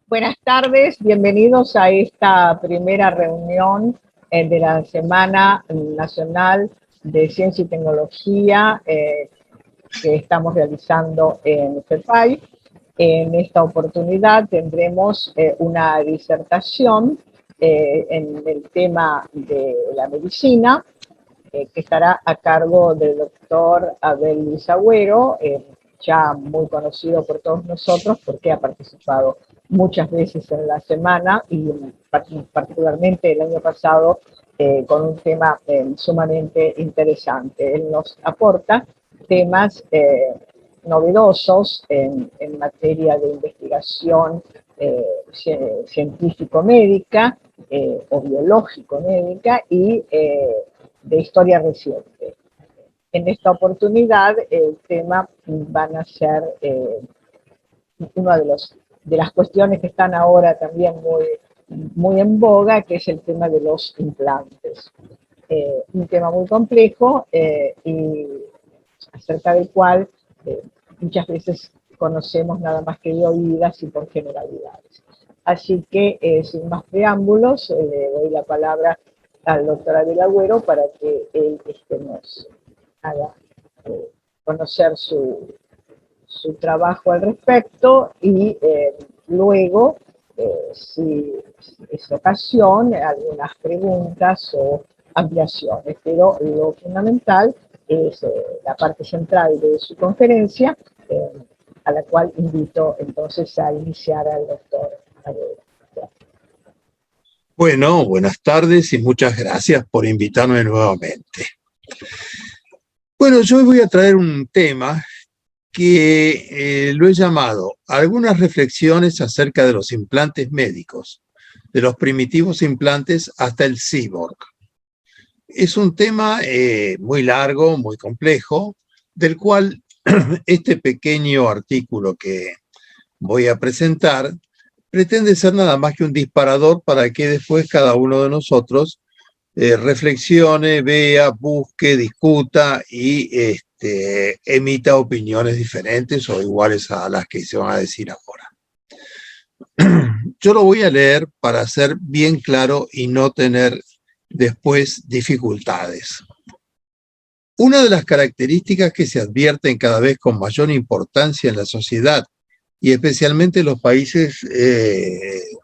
Buenas tardes, bienvenidos a esta primera reunión de la Semana Nacional de Ciencia y Tecnología que estamos realizando en CEPAI. En esta oportunidad tendremos una disertación en el tema de la medicina, que estará a cargo del doctor Abel Luis Agüero, ya muy conocido por todos nosotros porque ha participado muchas veces en la semana y particularmente el año pasado con un tema sumamente interesante. Él nos aporta temas novedosos en materia de investigación científico-médica o biológico-médica y de historia reciente. En esta oportunidad el tema van a ser una de las cuestiones que están ahora también muy en boga, que es el tema de los implantes. Un tema muy complejo y acerca del cual muchas veces conocemos nada más que de oídas y por generalidades. Así que, sin más preámbulos, le doy la palabra al doctor Abel Agüero para que él nos haga conocer su trabajo al respecto y luego, si es ocasión, algunas preguntas o ampliaciones, pero lo fundamental es la parte central de su conferencia, a la cual invito entonces a iniciar al doctor Agüero. Bueno, buenas tardes y muchas gracias por invitarme nuevamente. Bueno, yo hoy voy a traer un tema que lo he llamado algunas reflexiones acerca de los implantes médicos, de los primitivos implantes hasta el cyborg. Es un tema muy largo, muy complejo, del cual este pequeño artículo que voy a presentar pretende ser nada más que un disparador para que después cada uno de nosotros reflexione, vea, busque, discuta y emita opiniones diferentes o iguales a las que se van a decir ahora. Yo lo voy a leer para ser bien claro y no tener después dificultades. Una de las características que se advierten cada vez con mayor importancia en la sociedad y especialmente en los países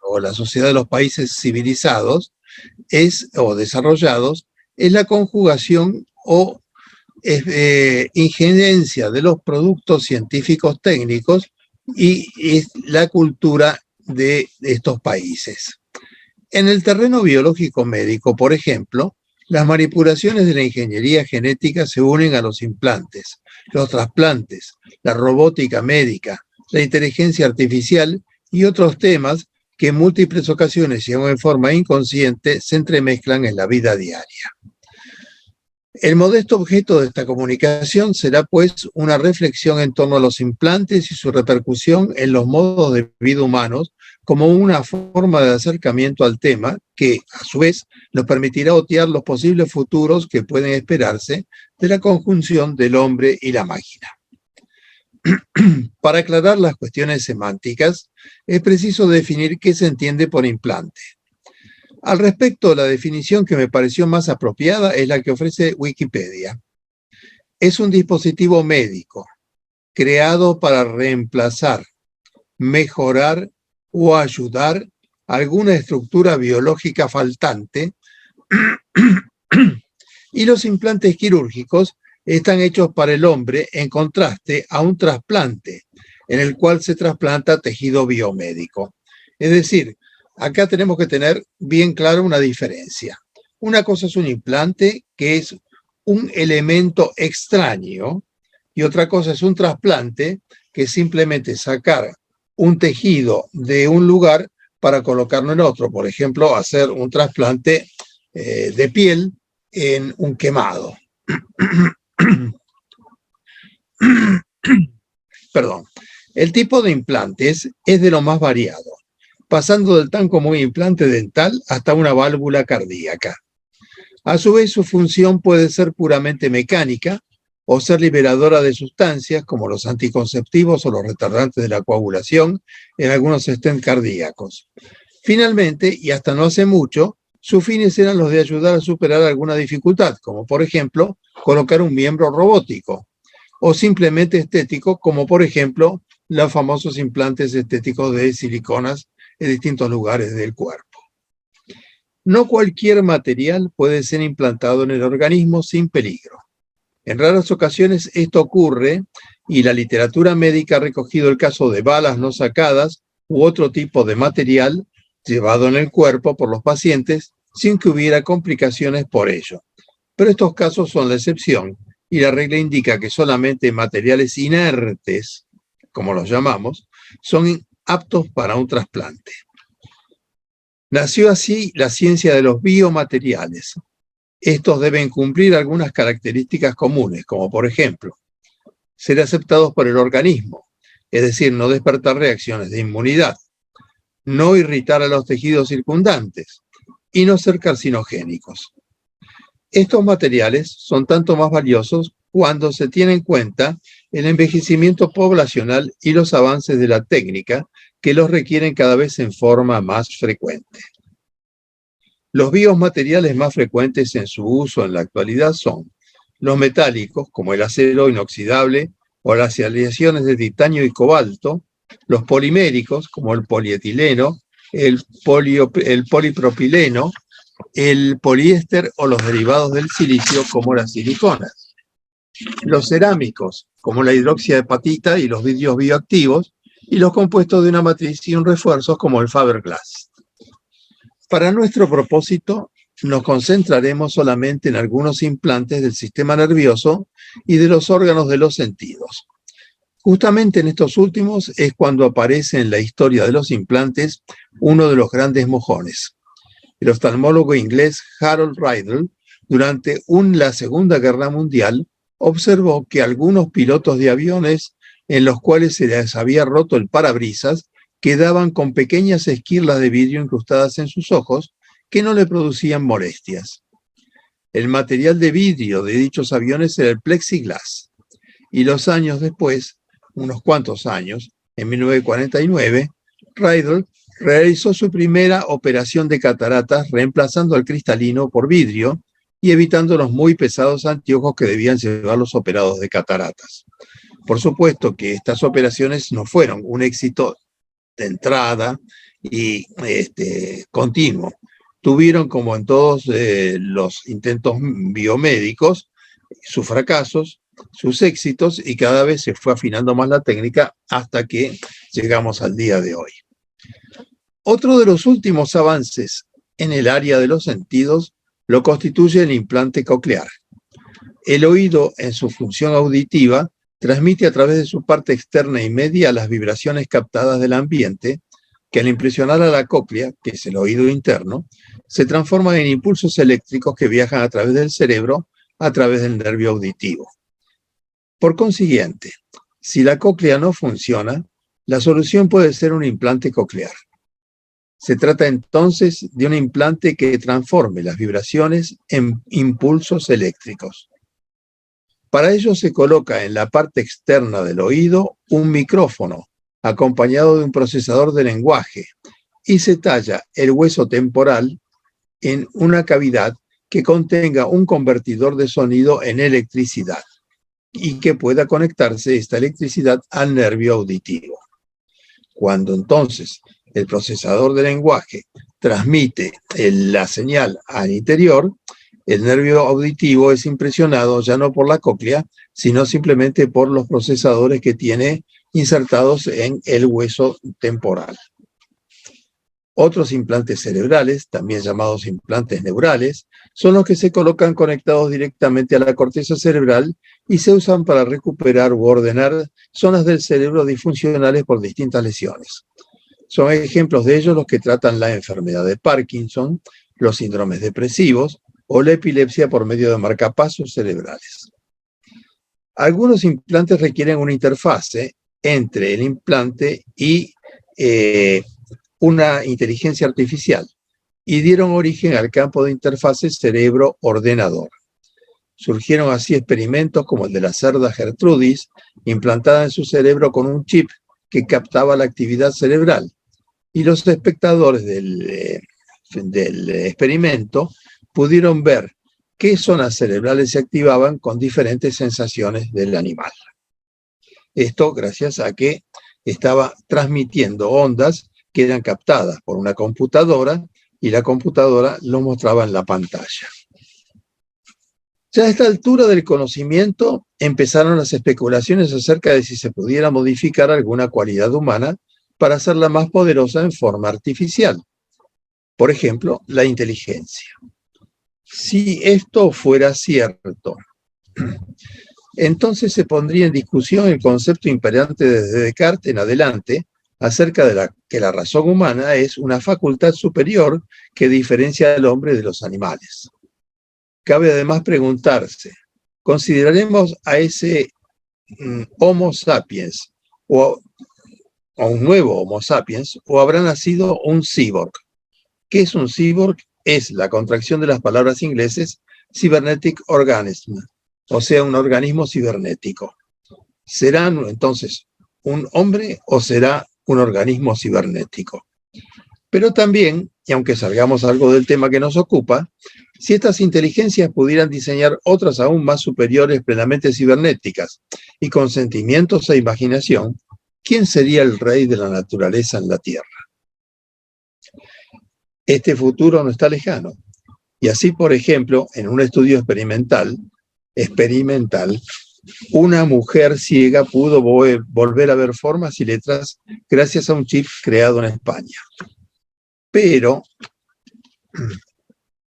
o la sociedad de los países civilizados o desarrollados es la conjugación o injerencia de los productos científicos técnicos y la cultura de estos países. En el terreno biológico médico, por ejemplo, las manipulaciones de la ingeniería genética se unen a los implantes, los trasplantes, la robótica médica, la inteligencia artificial y otros temas que en múltiples ocasiones y aún en forma inconsciente se entremezclan en la vida diaria. El modesto objeto de esta comunicación será, pues, una reflexión en torno a los implantes y su repercusión en los modos de vida humanos como una forma de acercamiento al tema que, a su vez, nos permitirá otear los posibles futuros que pueden esperarse de la conjunción del hombre y la máquina. Para aclarar las cuestiones semánticas, es preciso definir qué se entiende por implante. Al respecto, la definición que me pareció más apropiada es la que ofrece Wikipedia. Es un dispositivo médico creado para reemplazar, mejorar o ayudar alguna estructura biológica faltante y los implantes quirúrgicos están hechos para el hombre en contraste a un trasplante en el cual se trasplanta tejido biomédico. Es decir, acá tenemos que tener bien claro una diferencia. Una cosa es un implante, que es un elemento extraño, y otra cosa es un trasplante, que es simplemente sacar un tejido de un lugar para colocarlo en otro. Por ejemplo, hacer un trasplante de piel en un quemado. Perdón. El tipo de implantes es de lo más variado, pasando del tan común implante dental hasta una válvula cardíaca. A su vez, su función puede ser puramente mecánica, o ser liberadora de sustancias como los anticonceptivos o los retardantes de la coagulación en algunos stents cardíacos. Finalmente, y hasta no hace mucho, sus fines eran los de ayudar a superar alguna dificultad, como por ejemplo, colocar un miembro robótico, o simplemente estético, como por ejemplo, los famosos implantes estéticos de siliconas en distintos lugares del cuerpo. No cualquier material puede ser implantado en el organismo sin peligro. En raras ocasiones esto ocurre y la literatura médica ha recogido el caso de balas no sacadas u otro tipo de material llevado en el cuerpo por los pacientes sin que hubiera complicaciones por ello. Pero estos casos son la excepción y la regla indica que solamente materiales inertes, como los llamamos, son aptos para un trasplante. Nació así la ciencia de los biomateriales. Estos deben cumplir algunas características comunes, como por ejemplo, ser aceptados por el organismo, es decir, no despertar reacciones de inmunidad, no irritar a los tejidos circundantes y no ser carcinogénicos. Estos materiales son tanto más valiosos cuando se tiene en cuenta el envejecimiento poblacional y los avances de la técnica que los requieren cada vez en forma más frecuente. Los biomateriales más frecuentes en su uso en la actualidad son los metálicos, como el acero inoxidable o las aleaciones de titanio y cobalto, los poliméricos, como el polietileno, el polipropileno, el poliéster o los derivados del silicio, como las siliconas. Los cerámicos, como la hidroxiapatita y los vidrios bioactivos, y los compuestos de una matriz y un refuerzo, como el Faber-Glass. Para nuestro propósito, nos concentraremos solamente en algunos implantes del sistema nervioso y de los órganos de los sentidos. Justamente en estos últimos es cuando aparece en la historia de los implantes uno de los grandes mojones. El oftalmólogo inglés Harold Riddle, durante la Segunda Guerra Mundial, observó que algunos pilotos de aviones en los cuales se les había roto el parabrisas quedaban con pequeñas esquirlas de vidrio incrustadas en sus ojos que no le producían molestias. El material de vidrio de dichos aviones era el plexiglas. Y los años después, unos cuantos años, en 1949, Riddle realizó su primera operación de cataratas reemplazando al cristalino por vidrio y evitando los muy pesados anteojos que debían llevar los operados de cataratas. Por supuesto que estas operaciones no fueron un éxito de entrada y continuo. Tuvieron, como en todos los intentos biomédicos, sus fracasos, sus éxitos, y cada vez se fue afinando más la técnica hasta que llegamos al día de hoy. Otro de los últimos avances en el área de los sentidos lo constituye el implante coclear. El oído, en su función auditiva, transmite a través de su parte externa y media las vibraciones captadas del ambiente, que al impresionar a la cóclea, que es el oído interno, se transforman en impulsos eléctricos que viajan a través del cerebro, a través del nervio auditivo. Por consiguiente, si la cóclea no funciona, la solución puede ser un implante coclear. Se trata entonces de un implante que transforme las vibraciones en impulsos eléctricos. Para ello se coloca en la parte externa del oído un micrófono acompañado de un procesador de lenguaje y se talla el hueso temporal en una cavidad que contenga un convertidor de sonido en electricidad y que pueda conectarse esta electricidad al nervio auditivo. Cuando entonces el procesador de lenguaje transmite la señal al interior, el nervio auditivo es impresionado ya no por la cóclea, sino simplemente por los procesadores que tiene insertados en el hueso temporal. Otros implantes cerebrales, también llamados implantes neurales, son los que se colocan conectados directamente a la corteza cerebral y se usan para recuperar u ordenar zonas del cerebro disfuncionales por distintas lesiones. Son ejemplos de ellos los que tratan la enfermedad de Parkinson, los síndromes depresivos o la epilepsia por medio de marcapasos cerebrales. Algunos implantes requieren una interfase entre el implante y una inteligencia artificial y dieron origen al campo de interfase cerebro-ordenador. Surgieron así experimentos como el de la cerda Gertrudis, implantada en su cerebro con un chip que captaba la actividad cerebral. Y los espectadores del experimento pudieron ver qué zonas cerebrales se activaban con diferentes sensaciones del animal. Esto gracias a que estaba transmitiendo ondas que eran captadas por una computadora y la computadora lo mostraba en la pantalla. Ya a esta altura del conocimiento empezaron las especulaciones acerca de si se pudiera modificar alguna cualidad humana para hacerla más poderosa en forma artificial. Por ejemplo, la inteligencia. Si esto fuera cierto, entonces se pondría en discusión el concepto imperante desde Descartes en adelante acerca de que la razón humana es una facultad superior que diferencia al hombre de los animales. Cabe además preguntarse, ¿consideraremos a ese Homo sapiens o a un nuevo Homo sapiens o habrá nacido un cyborg? ¿Qué es un cyborg? Es la contracción de las palabras inglesas cybernetic organism, o sea, un organismo cibernético. ¿Será entonces un hombre o será un organismo cibernético? Pero también, y aunque salgamos algo del tema que nos ocupa, si estas inteligencias pudieran diseñar otras aún más superiores, plenamente cibernéticas y con sentimientos e imaginación, ¿quién sería el rey de la naturaleza en la Tierra? Este futuro no está lejano. Y así, por ejemplo, en un estudio experimental, una mujer ciega pudo volver a ver formas y letras gracias a un chip creado en España. Pero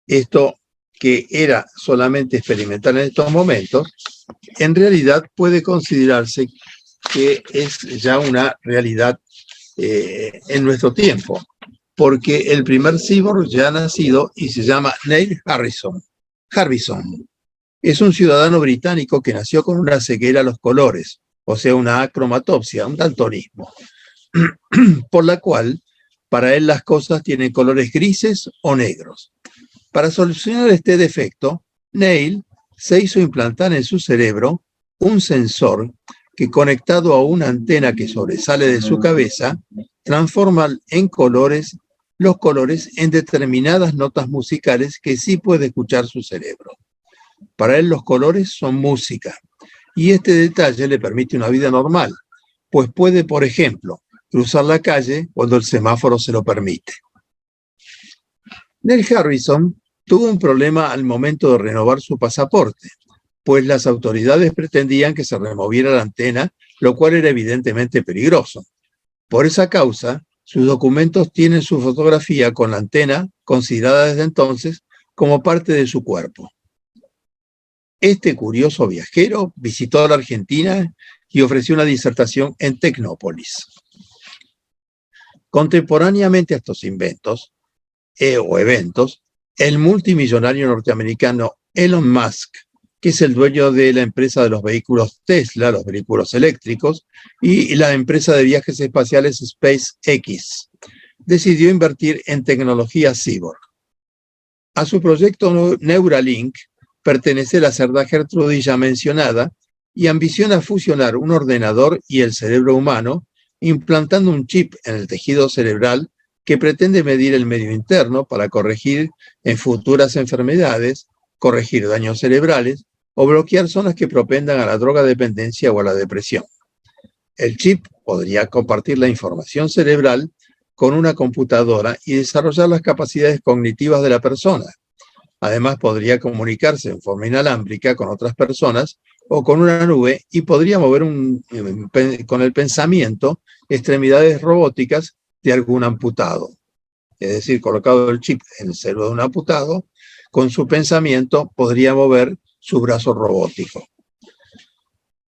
esto que era solamente experimental en estos momentos, en realidad puede considerarse que es ya una realidad en nuestro tiempo, porque el primer cyborg ya ha nacido y se llama Neil Harbison. Es un ciudadano británico que nació con una ceguera a los colores, o sea, una acromatopsia, un daltonismo, por la cual para él las cosas tienen colores grises o negros. Para solucionar este defecto, Neil se hizo implantar en su cerebro un sensor que, conectado a una antena que sobresale de su cabeza, transforma en colores los colores en determinadas notas musicales que sí puede escuchar su cerebro. Para él los colores son música, y este detalle le permite una vida normal, pues puede, por ejemplo, cruzar la calle cuando el semáforo se lo permite. Neil Harbison tuvo un problema al momento de renovar su pasaporte, pues las autoridades pretendían que se removiera la antena, lo cual era evidentemente peligroso. Por esa causa, sus documentos tienen su fotografía con la antena, considerada desde entonces como parte de su cuerpo. Este curioso viajero visitó la Argentina y ofreció una disertación en Tecnópolis. Contemporáneamente a estos inventos o eventos, el multimillonario norteamericano Elon Musk, que es el dueño de la empresa de los vehículos Tesla, los vehículos eléctricos, y la empresa de viajes espaciales SpaceX, decidió invertir en tecnología cyborg. A su proyecto Neuralink pertenece la cerda Gertrudis ya mencionada y ambiciona fusionar un ordenador y el cerebro humano, implantando un chip en el tejido cerebral que pretende medir el medio interno para corregir en futuras enfermedades, corregir daños cerebrales o bloquear zonas que propendan a la drogadependencia o a la depresión. El chip podría compartir la información cerebral con una computadora y desarrollar las capacidades cognitivas de la persona. Además, podría comunicarse en forma inalámbrica con otras personas o con una nube y podría mover con el pensamiento extremidades robóticas de algún amputado. Es decir, colocado el chip en el cerebro de un amputado, con su pensamiento podría mover su brazo robótico.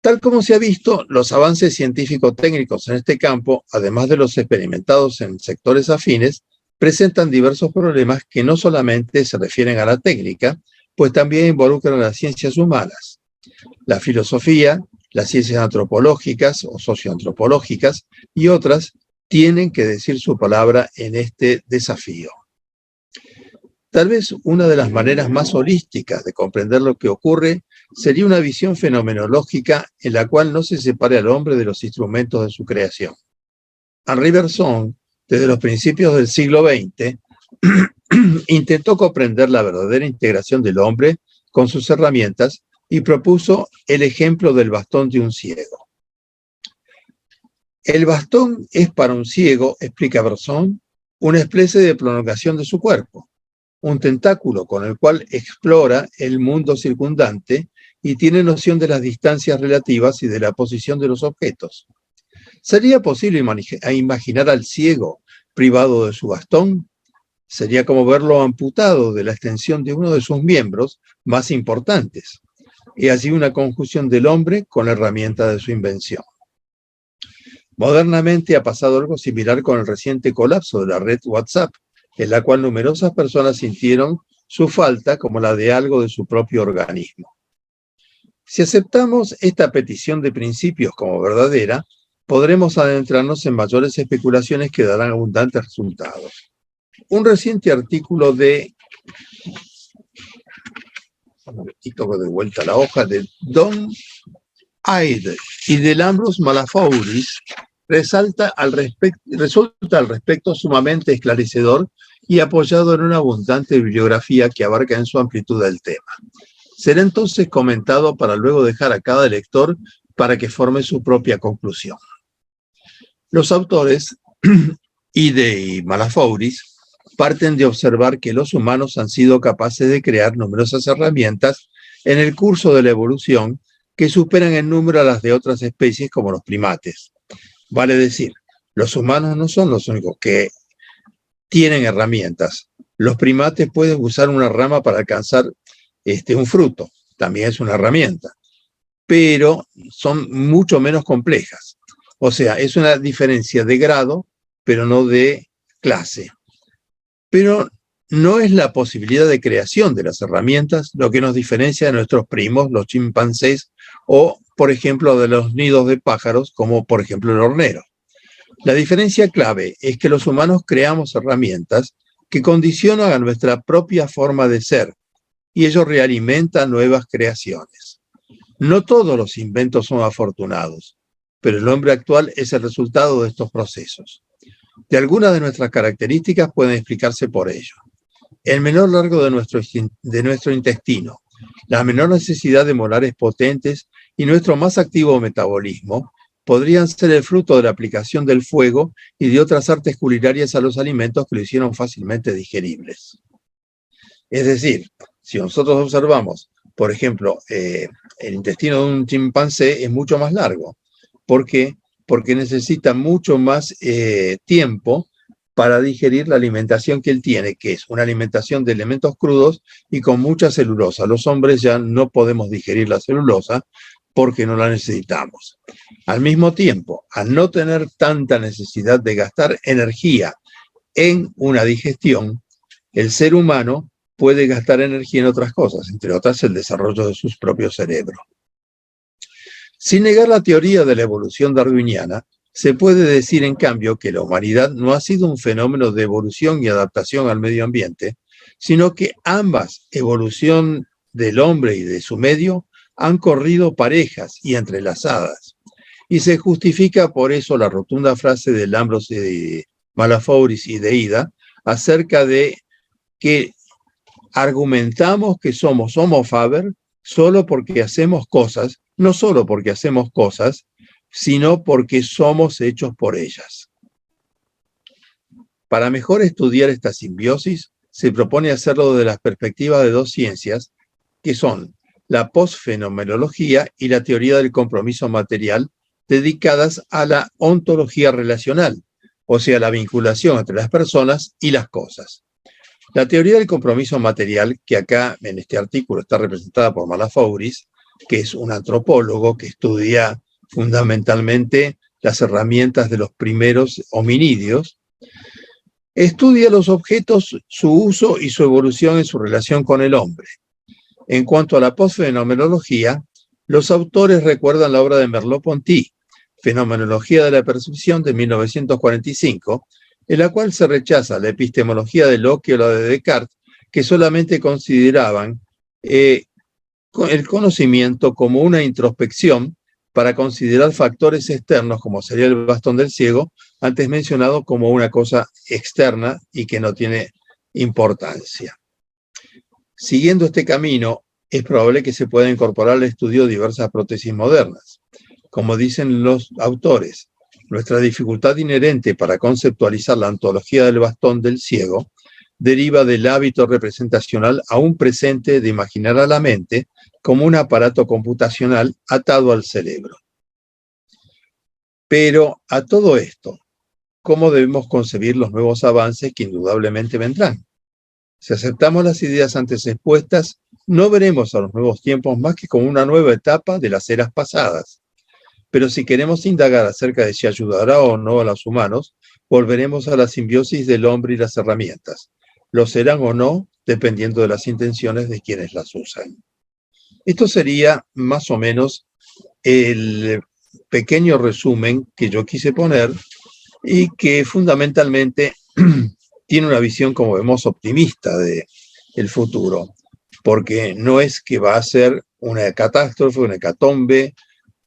Tal como se ha visto, los avances científico-técnicos en este campo, además de los experimentados en sectores afines, presentan diversos problemas que no solamente se refieren a la técnica, pues también involucran a las ciencias humanas. La filosofía, las ciencias antropológicas o socioantropológicas y otras tienen que decir su palabra en este desafío. Tal vez una de las maneras más holísticas de comprender lo que ocurre sería una visión fenomenológica en la cual no se separe al hombre de los instrumentos de su creación. Henri Bergson, desde los principios del siglo XX, intentó comprender la verdadera integración del hombre con sus herramientas y propuso el ejemplo del bastón de un ciego. El bastón es para un ciego, explica Bergson, una especie de prolongación de su cuerpo, un tentáculo con el cual explora el mundo circundante y tiene noción de las distancias relativas y de la posición de los objetos. ¿Sería posible imaginar al ciego privado de su bastón? Sería como verlo amputado de la extensión de uno de sus miembros más importantes. Y así una conjunción del hombre con la herramienta de su invención. Modernamente ha pasado algo similar con el reciente colapso de la red WhatsApp, en la cual numerosas personas sintieron su falta como la de algo de su propio organismo. Si aceptamos esta petición de principios como verdadera, podremos adentrarnos en mayores especulaciones que darán abundantes resultados. Un reciente artículo de Don Aide y de Lambros Malafouris resulta al respecto sumamente esclarecedor y apoyado en una abundante bibliografía que abarca en su amplitud el tema. Será entonces comentado para luego dejar a cada lector para que forme su propia conclusión. Los autores, Ide y Malafouris, parten de observar que los humanos han sido capaces de crear numerosas herramientas en el curso de la evolución que superan en número a las de otras especies como los primates. Vale decir, los humanos no son los únicos que tienen herramientas. Los primates pueden usar una rama para alcanzar un fruto, también es una herramienta, pero son mucho menos complejas. O sea, es una diferencia de grado, pero no de clase. Pero no es la posibilidad de creación de las herramientas lo que nos diferencia de nuestros primos, los chimpancés, o, por ejemplo, de los nidos de pájaros, como por ejemplo el hornero. La diferencia clave es que los humanos creamos herramientas que condicionan a nuestra propia forma de ser, y ello realimenta nuevas creaciones. No todos los inventos son afortunados, pero el hombre actual es el resultado de estos procesos. De algunas de nuestras características pueden explicarse por ello. El menor largo de nuestro intestino, la menor necesidad de molares potentes y nuestro más activo metabolismo podrían ser el fruto de la aplicación del fuego y de otras artes culinarias a los alimentos que lo hicieron fácilmente digeribles. Es decir, si nosotros observamos, por ejemplo, el intestino de un chimpancé es mucho más largo. ¿Por qué? Porque necesita mucho más tiempo para digerir la alimentación que él tiene, que es una alimentación de elementos crudos y con mucha celulosa. Los hombres ya no podemos digerir la celulosa porque no la necesitamos. Al mismo tiempo, al no tener tanta necesidad de gastar energía en una digestión, el ser humano puede gastar energía en otras cosas, entre otras el desarrollo de sus propios cerebros. Sin negar la teoría de la evolución darwiniana, se puede decir, en cambio, que la humanidad no ha sido un fenómeno de evolución y adaptación al medio ambiente, sino que ambas, evolución del hombre y de su medio, han corrido parejas y entrelazadas. Y se justifica por eso la rotunda frase de Lambros, de Malafouris y de Ida acerca de que argumentamos que somos homo faber solo porque hacemos cosas, no solo porque hacemos cosas, sino porque somos hechos por ellas. Para mejor estudiar esta simbiosis, se propone hacerlo desde la perspectiva de dos ciencias, que son la posfenomenología y la teoría del compromiso material, dedicadas a la ontología relacional, o sea, la vinculación entre las personas y las cosas. La teoría del compromiso material, que acá en este artículo está representada por Malafouris, que es un antropólogo que estudia fundamentalmente las herramientas de los primeros hominidios, estudia los objetos, su uso y su evolución en su relación con el hombre. En cuanto a la posfenomenología, los autores recuerdan la obra de Merleau-Ponty, Fenomenología de la Percepción, de 1945, en la cual se rechaza la epistemología de Locke o la de Descartes, que solamente consideraban el conocimiento como una introspección para considerar factores externos, como sería el bastón del ciego, antes mencionado, como una cosa externa y que no tiene importancia. Siguiendo este camino, es probable que se pueda incorporar al estudio diversas prótesis modernas. Como dicen los autores, nuestra dificultad inherente para conceptualizar la ontología del bastón del ciego deriva del hábito representacional aún presente de imaginar a la mente como un aparato computacional atado al cerebro. Pero a todo esto, ¿cómo debemos concebir los nuevos avances que indudablemente vendrán? Si aceptamos las ideas antes expuestas, no veremos a los nuevos tiempos más que como una nueva etapa de las eras pasadas. Pero si queremos indagar acerca de si ayudará o no a los humanos, volveremos a la simbiosis del hombre y las herramientas. Lo serán o no, dependiendo de las intenciones de quienes las usan. Esto sería más o menos el pequeño resumen que yo quise poner y que fundamentalmente tiene una visión, como vemos, optimista del futuro, porque no es que va a ser una catástrofe, una hecatombe,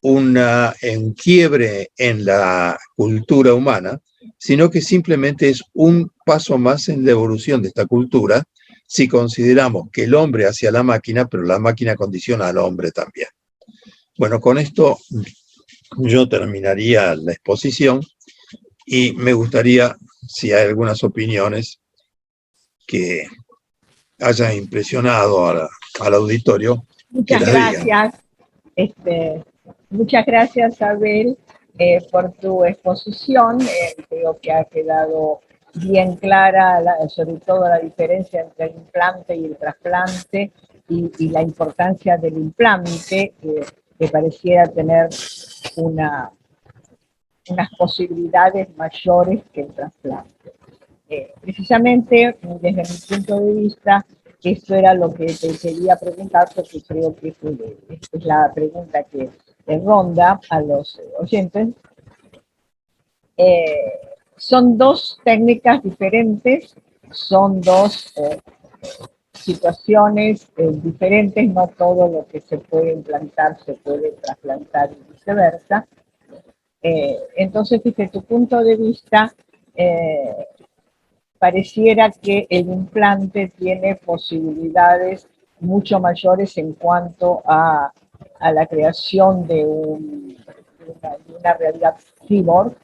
un quiebre en la cultura humana, sino que simplemente es un paso más en la evolución de esta cultura, si consideramos que el hombre hacia la máquina, pero la máquina condiciona al hombre también. Bueno, con esto yo terminaría la exposición y me gustaría, si hay algunas opiniones que hayan impresionado al auditorio, que las digan. Muchas gracias, Abel, por tu exposición. Creo que ha quedado bien clara, sobre todo la diferencia entre el implante y el trasplante y la importancia del implante, que pareciera tener unas posibilidades mayores que el trasplante. Precisamente, desde mi punto de vista, esto era lo que te quería preguntar, porque creo que es la pregunta que ronda a los oyentes. Son dos técnicas diferentes, son dos situaciones diferentes, no todo lo que se puede implantar se puede trasplantar y viceversa. Entonces, desde tu punto de vista, pareciera que el implante tiene posibilidades mucho mayores en cuanto a la creación de una realidad cyborg,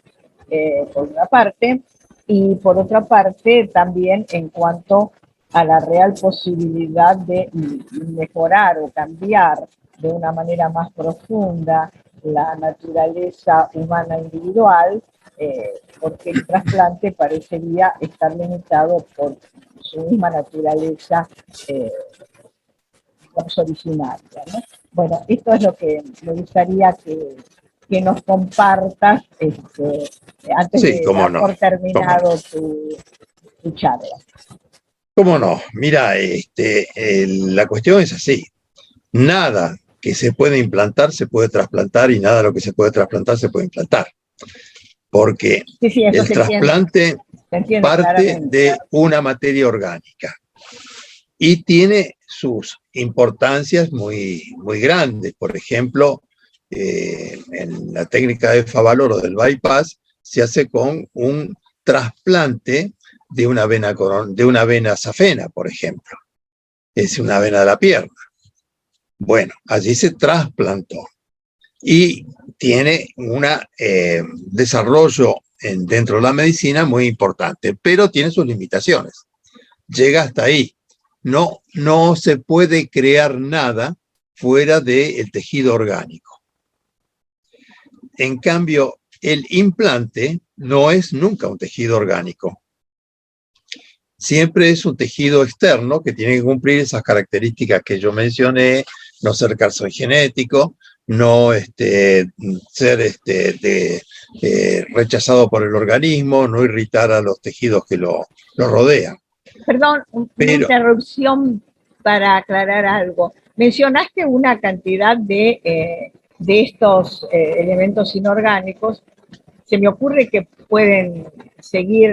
por una parte, y por otra parte también en cuanto a la real posibilidad de mejorar o cambiar de una manera más profunda la naturaleza humana individual, porque el trasplante parecería estar limitado por su misma naturaleza originaria, ¿no? Bueno, esto es lo que me gustaría que nos compartas antes de dar por terminado tu charla. ¿Cómo no? Mira, la cuestión es así. Nada que se puede implantar se puede trasplantar y nada de lo que se puede trasplantar se puede implantar. Porque el trasplante parte de una materia orgánica y tiene sus importancias muy, muy grandes. Por ejemplo, en la técnica de Favaloro del bypass se hace con un trasplante de una vena safena, por ejemplo. Es una vena de la pierna. Bueno, allí se trasplantó y tiene un desarrollo dentro de la medicina muy importante, pero tiene sus limitaciones. Llega hasta ahí. No se puede crear nada fuera del tejido orgánico. En cambio, el implante no es nunca un tejido orgánico. Siempre es un tejido externo que tiene que cumplir esas características que yo mencioné, no ser carcinogénico, no ser rechazado por el organismo, no irritar a los tejidos que lo rodean. Perdón, una interrupción para aclarar algo. Mencionaste una cantidad de estos elementos inorgánicos se me ocurre que pueden seguir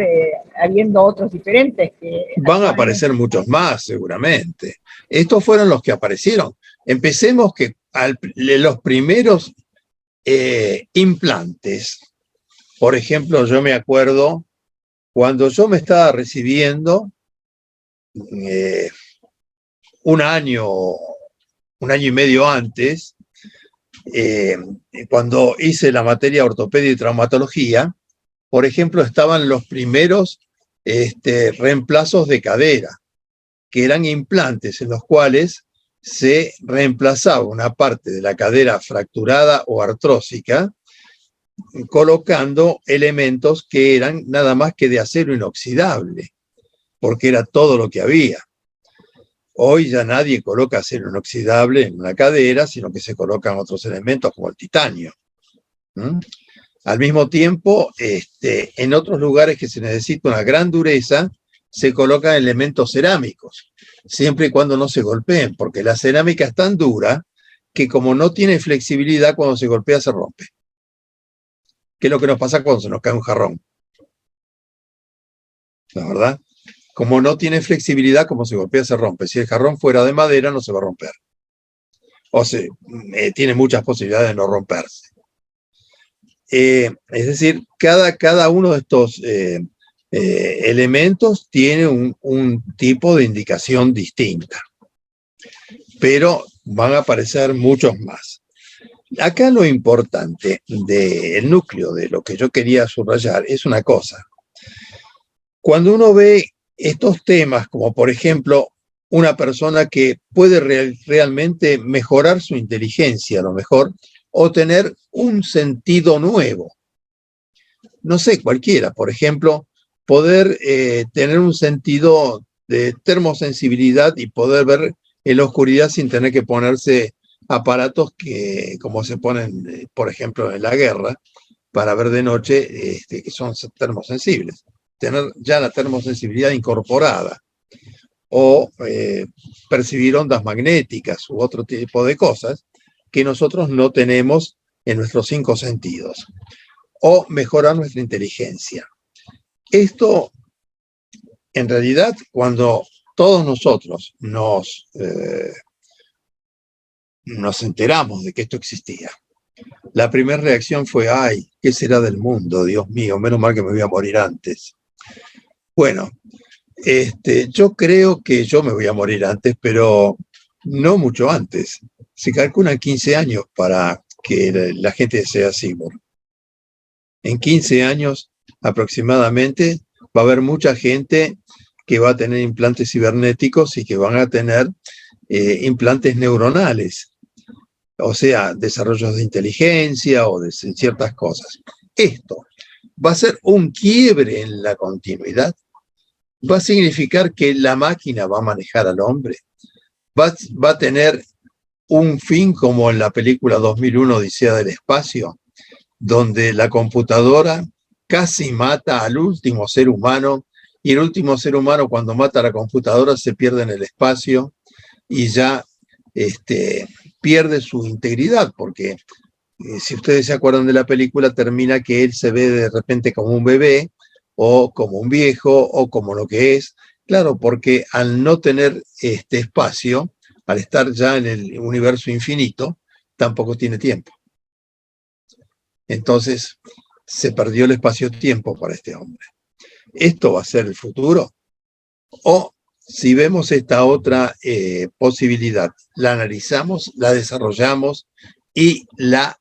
habiendo otros diferentes. Van a aparecer muchos más, seguramente. Estos fueron los que aparecieron. Empecemos que los primeros implantes, por ejemplo, yo me acuerdo cuando yo me estaba recibiendo, un año y medio antes, cuando hice la materia ortopedia y traumatología, por ejemplo, estaban los primeros reemplazos de cadera, que eran implantes en los cuales se reemplazaba una parte de la cadera fracturada o artrósica, colocando elementos que eran nada más que de acero inoxidable, porque era todo lo que había. Hoy ya nadie coloca acero inoxidable en una cadera, sino que se colocan otros elementos como el titanio. Al mismo tiempo, en otros lugares que se necesita una gran dureza, se colocan elementos cerámicos, siempre y cuando no se golpeen, porque la cerámica es tan dura que como no tiene flexibilidad, cuando se golpea se rompe. ¿Qué es lo que nos pasa cuando se nos cae un jarrón? ¿La verdad? Como no tiene flexibilidad, como se golpea se rompe. Si el jarrón fuera de madera, no se va a romper. O sea, tiene muchas posibilidades de no romperse. Es decir, cada uno de estos elementos tiene un tipo de indicación distinta, pero van a aparecer muchos más. Acá lo importante del núcleo de lo que yo quería subrayar es una cosa. Cuando uno ve estos temas, como por ejemplo una persona que puede realmente mejorar su inteligencia, a lo mejor, o tener un sentido nuevo. No sé, cualquiera, por ejemplo, poder tener un sentido de termosensibilidad y poder ver en la oscuridad sin tener que ponerse aparatos que, como se ponen, por ejemplo, en la guerra, para ver de noche, que son termosensibles. Tener ya la termosensibilidad incorporada, o percibir ondas magnéticas u otro tipo de cosas que nosotros no tenemos en nuestros 5 sentidos, o mejorar nuestra inteligencia. Esto, en realidad, cuando todos nosotros nos enteramos de que esto existía, la primera reacción fue: ¡ay, qué será del mundo, Dios mío, menos mal que me voy a morir antes! Bueno, yo creo que yo me voy a morir antes, pero no mucho antes. Se calculan 15 años para que la gente sea cyborg. En 15 años aproximadamente va a haber mucha gente que va a tener implantes cibernéticos y que van a tener implantes neuronales, o sea, desarrollos de inteligencia o de ciertas cosas. Esto va a ser un quiebre en la continuidad. Va a significar que la máquina va a manejar al hombre. Va a tener un fin como en la película 2001, Odisea del Espacio, donde la computadora casi mata al último ser humano, y el último ser humano, cuando mata a la computadora, se pierde en el espacio y ya pierde su integridad, porque si ustedes se acuerdan de la película, termina que él se ve de repente como un bebé, o como un viejo, o como lo que es. Claro, porque al no tener este espacio, al estar ya en el universo infinito, tampoco tiene tiempo. Entonces, se perdió el espacio-tiempo para este hombre. ¿Esto va a ser el futuro? O si vemos esta otra posibilidad, la analizamos, la desarrollamos y la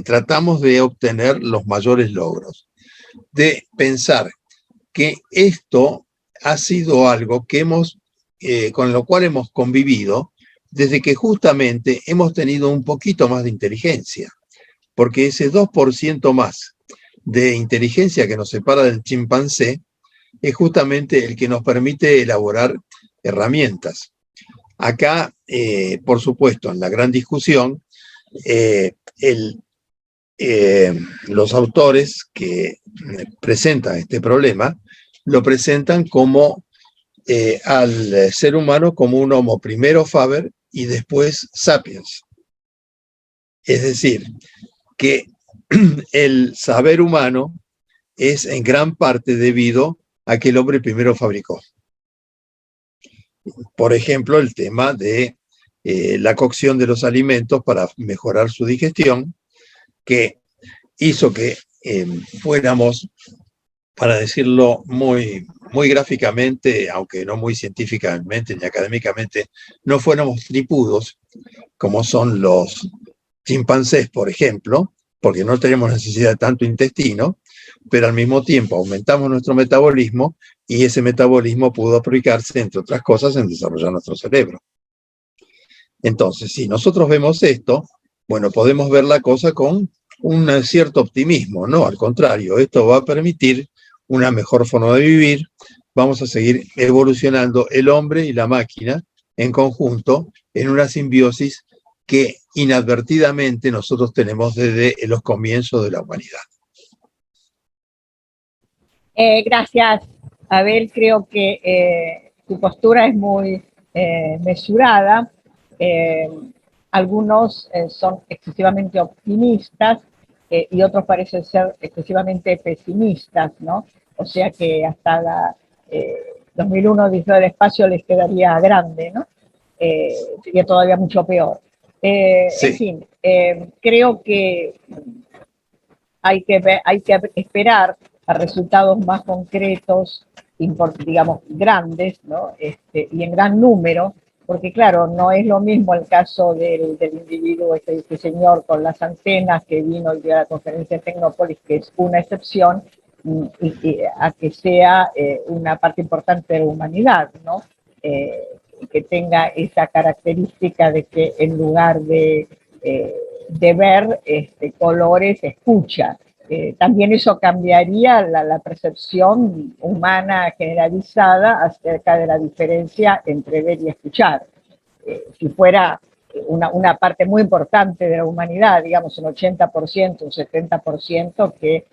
tratamos de obtener los mayores logros. De pensar que esto ha sido algo que con lo cual hemos convivido desde que justamente hemos tenido un poquito más de inteligencia, porque ese 2% más de inteligencia que nos separa del chimpancé es justamente el que nos permite elaborar herramientas. Acá, por supuesto, en la gran discusión, los autores que presentan este problema lo presentan como al ser humano como un Homo primero faber y después sapiens. Es decir, que el saber humano es en gran parte debido a que el hombre primero fabricó. Por ejemplo, el tema de la cocción de los alimentos para mejorar su digestión, que hizo que fuéramos, para decirlo muy gráficamente, aunque no muy científicamente ni académicamente, no fuéramos tripudos, como son los chimpancés, por ejemplo, porque no tenemos necesidad de tanto intestino, pero al mismo tiempo aumentamos nuestro metabolismo y ese metabolismo pudo aplicarse, entre otras cosas, en desarrollar nuestro cerebro. Entonces, si nosotros vemos esto, bueno, podemos ver la cosa con un cierto optimismo, ¿no? Al contrario, esto va a permitir una mejor forma de vivir, vamos a seguir evolucionando el hombre y la máquina en conjunto en una simbiosis que inadvertidamente nosotros tenemos desde los comienzos de la humanidad. Gracias, Abel. Creo que tu postura es muy mesurada. Algunos son excesivamente optimistas y otros parecen ser excesivamente pesimistas, ¿no? O sea que hasta la 2001 Odisea del Espacio les quedaría grande, ¿no? Sería todavía mucho peor. Sí. En fin, creo que hay que esperar a resultados más concretos, digamos, grandes, ¿no? Y en gran número, porque claro, no es lo mismo el caso del individuo, este señor con las antenas que vino el día de la conferencia de Tecnópolis, que es una excepción, y a que sea una parte importante de la humanidad, ¿no? Que tenga esa característica de que en lugar de ver colores, escucha. También eso cambiaría la percepción humana generalizada acerca de la diferencia entre ver y escuchar. Si fuera una parte muy importante de la humanidad, digamos un 80%, un 70%, que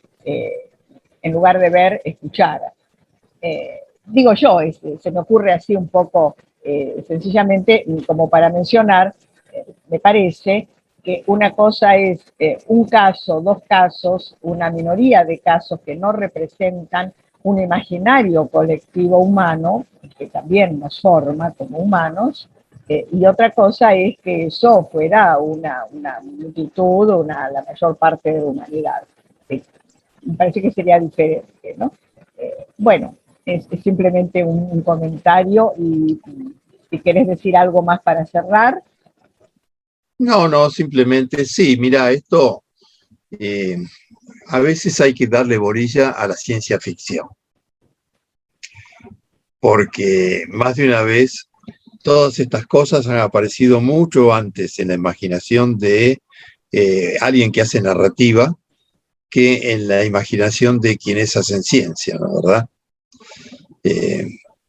en lugar de ver, escuchara. Digo yo, se me ocurre así un poco sencillamente como para mencionar, me parece que una cosa es un caso, dos casos, una minoría de casos que no representan un imaginario colectivo humano, que también nos forma como humanos, y otra cosa es que eso fuera una multitud, la mayor parte de la humanidad. Me parece que sería diferente, ¿no? Bueno, es simplemente un comentario y si querés decir algo más para cerrar. No, simplemente sí, mira, esto a veces hay que darle bolilla a la ciencia ficción, porque más de una vez todas estas cosas han aparecido mucho antes en la imaginación de alguien que hace narrativa que en la imaginación de quienes hacen ciencia, ¿no? ¿Verdad?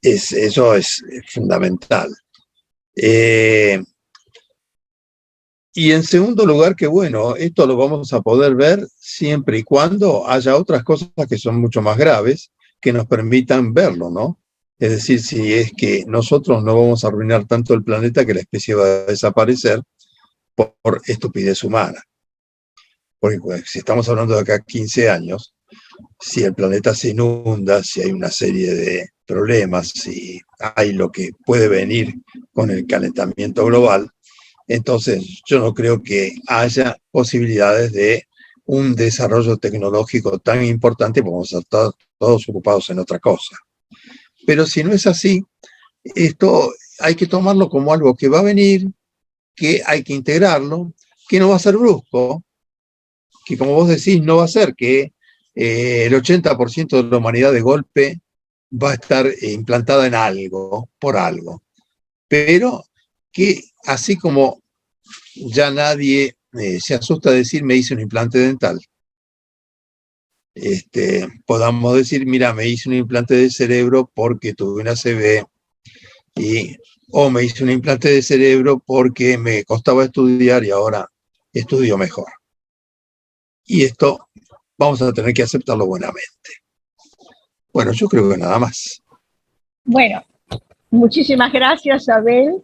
Eso es fundamental. Y en segundo lugar, que bueno, esto lo vamos a poder ver siempre y cuando haya otras cosas que son mucho más graves que nos permitan verlo, ¿no? Es decir, si es que nosotros no vamos a arruinar tanto el planeta que la especie va a desaparecer por estupidez humana. Porque pues, si estamos hablando de acá 15 años, si el planeta se inunda, si hay una serie de problemas, si hay lo que puede venir con el calentamiento global, entonces yo no creo que haya posibilidades de un desarrollo tecnológico tan importante, porque vamos a estar todos ocupados en otra cosa. Pero si no es así, esto hay que tomarlo como algo que va a venir, que hay que integrarlo, que no va a ser brusco, que como vos decís, no va a ser que el 80% de la humanidad de golpe va a estar implantada en algo, por algo. Pero que así como ya nadie se asusta de decir me hice un implante dental, podamos decir, mira, me hice un implante de cerebro porque tuve una ACV, o me hice un implante de cerebro porque me costaba estudiar y ahora estudio mejor. Y esto vamos a tener que aceptarlo buenamente. Bueno, yo creo que nada más. Bueno, muchísimas gracias, Abel.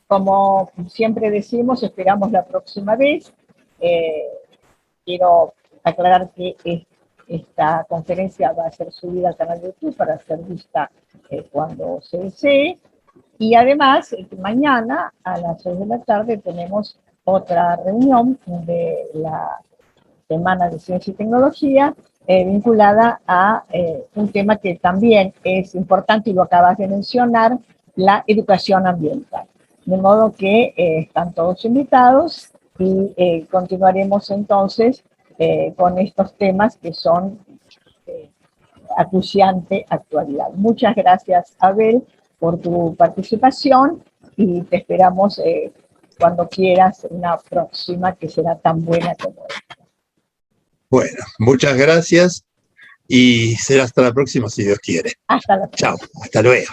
Como siempre decimos, esperamos la próxima vez. quiero aclarar que esta conferencia va a ser subida al canal de YouTube para ser vista cuando se desee. Y además, mañana a las 6 de la tarde tenemos otra reunión de la Semana de Ciencia y Tecnología vinculada a un tema que también es importante y lo acabas de mencionar, la educación ambiental. De modo que están todos invitados y continuaremos entonces con estos temas que son acuciante actualidad. Muchas gracias, Abel, por tu participación y te esperamos cuando quieras una próxima que será tan buena como esta. Bueno, muchas gracias y será hasta la próxima si Dios quiere. Hasta la próxima. Chao, hasta luego.